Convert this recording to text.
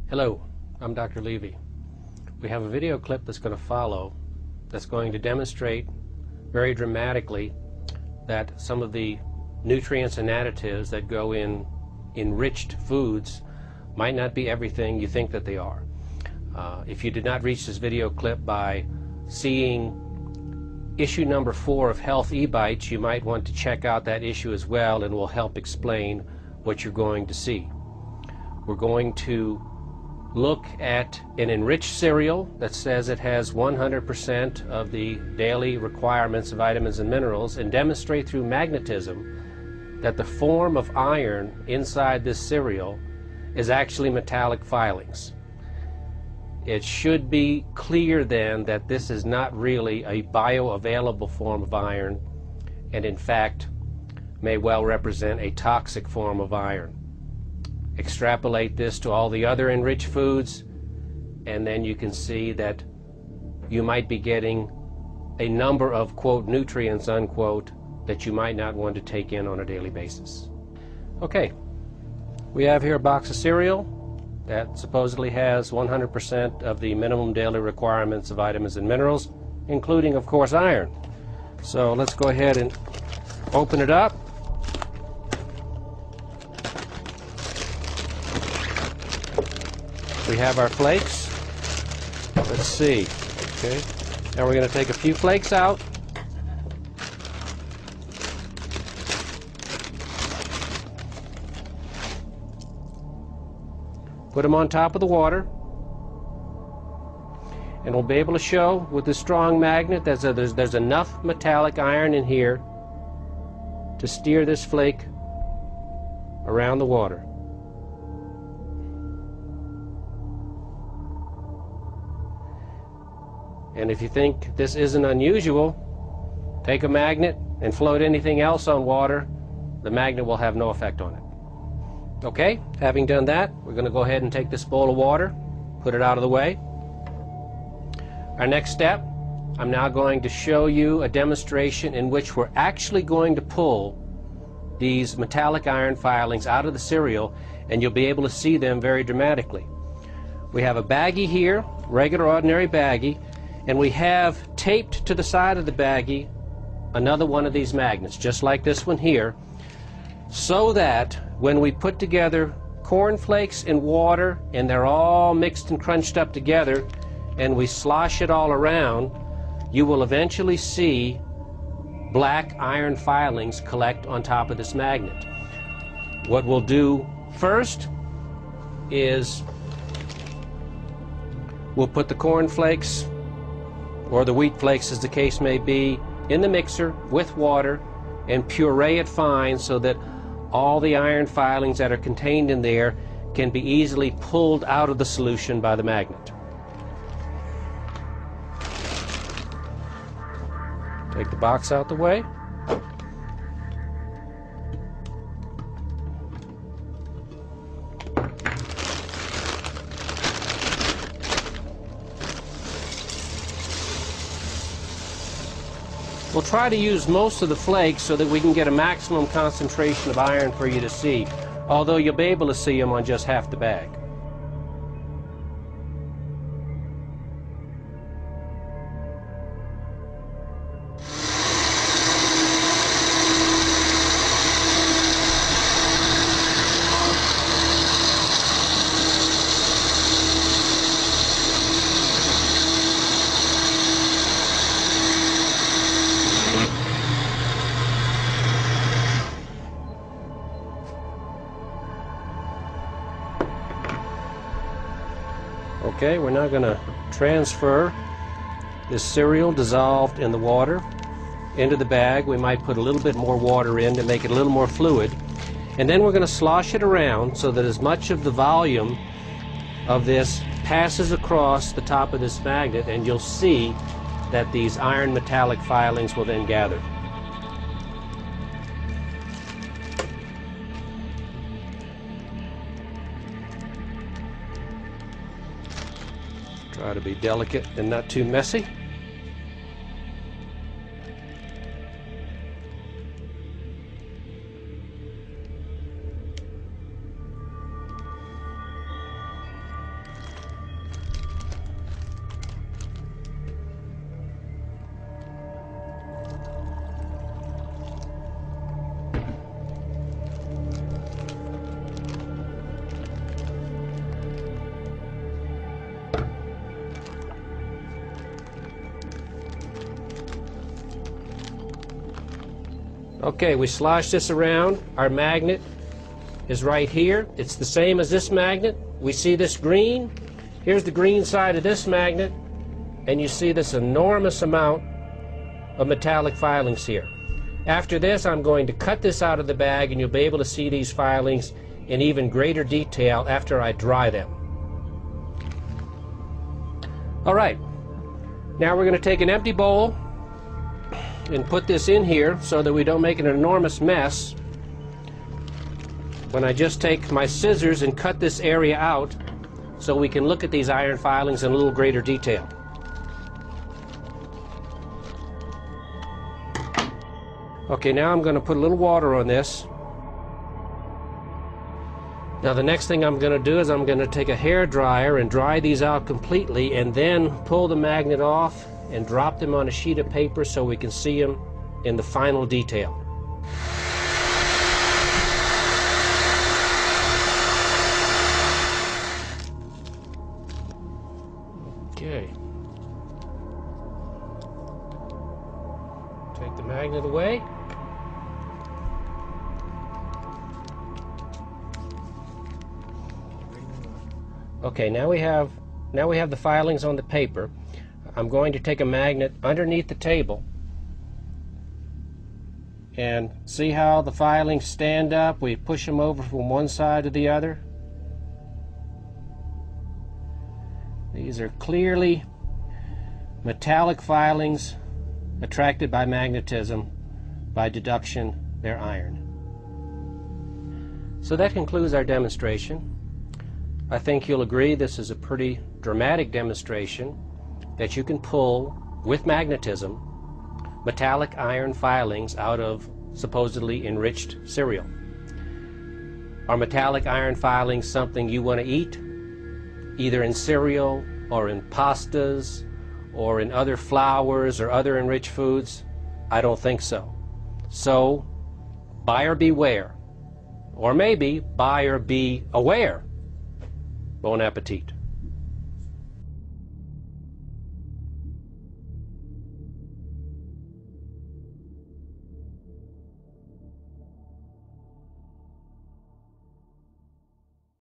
Hello, I'm Dr. Levy. We have a video clip that's going to follow that's going to demonstrate very dramatically that some of the nutrients and additives that go in enriched foods might not be everything you think that they are. If you did not reach this video clip by seeing issue number 4 of Health eBites, you might want to check out that issue as well, and will help explain what you're going to see. We're going to look at an enriched cereal that says it has 100% of the daily requirements of vitamins and minerals, and demonstrate through magnetism that the form of iron inside this cereal is actually metallic filings. It should be clear then that this is not really a bioavailable form of iron, and in fact may well represent a toxic form of iron. Extrapolate this to all the other enriched foods, and then you can see that you might be getting a number of, quote, nutrients, unquote, that you might not want to take in on a daily basis. Okay, we have here a box of cereal that supposedly has 100% of the minimum daily requirements of vitamins and minerals, including, of course, iron. So let's go ahead and open it up. We have our flakes. Let's see. Okay. Now we're going to take a few flakes out. Put them on top of the water. And we'll be able to show with this strong magnet that there's enough metallic iron in here to steer this flake around the water. And if you think this isn't unusual, take a magnet and float anything else on water. The magnet will have no effect on it. Okay, having done that, we're going to go ahead and take this bowl of water, put it out of the way. Our next step, I'm now going to show you a demonstration in which we're actually going to pull these metallic iron filings out of the cereal, and you'll be able to see them very dramatically. We have a baggie here, regular ordinary baggie, and we have taped to the side of the baggie another one of these magnets, just like this one here, so that when we put together cornflakes and water and they're all mixed and crunched up together and we slosh it all around, you will eventually see black iron filings collect on top of this magnet. What we'll do first is we'll put the cornflakes or the wheat flakes, as the case may be, in the mixer with water and puree it fine so that all the iron filings that are contained in there can be easily pulled out of the solution by the magnet. Take the box out the way. We'll try to use most of the flakes so that we can get a maximum concentration of iron for you to see, although you'll be able to see them on just half the bag. Okay, we're now going to transfer this cereal dissolved in the water into the bag. We might put a little bit more water in to make it a little more fluid. And then we're going to slosh it around so that as much of the volume of this passes across the top of this magnet, and you'll see that these iron metallic filings will then gather. Try to be delicate and not too messy. Okay, we slosh this around. Our magnet is right here. It's the same as this magnet. We see this green. Here's the green side of this magnet, and you see this enormous amount of metallic filings here. After this, I'm going to cut this out of the bag, and you'll be able to see these filings in even greater detail after I dry them. All right, now we're going to take an empty bowl and put this in here so that we don't make an enormous mess when I just take my scissors and cut this area out so we can look at these iron filings in a little greater detail. Okay, now I'm going to put a little water on this. Now the next thing I'm going to do is I'm going to take a hair dryer and dry these out completely, and then pull the magnet off and drop them on a sheet of paper so we can see them in the final detail. Okay. Take the magnet away. Okay, now we have the filings on the paper. I'm going to take a magnet underneath the table and see how the filings stand up. We push them over from one side to the other. These are clearly metallic filings attracted by magnetism. By deduction, they're iron. So that concludes our demonstration. I think you'll agree this is a pretty dramatic demonstration that you can pull, with magnetism, metallic iron filings out of supposedly enriched cereal. Are metallic iron filings something you want to eat, either in cereal or in pastas or in other flours or other enriched foods? I don't think so. So, buyer beware. Or maybe buyer be aware. Bon appetit.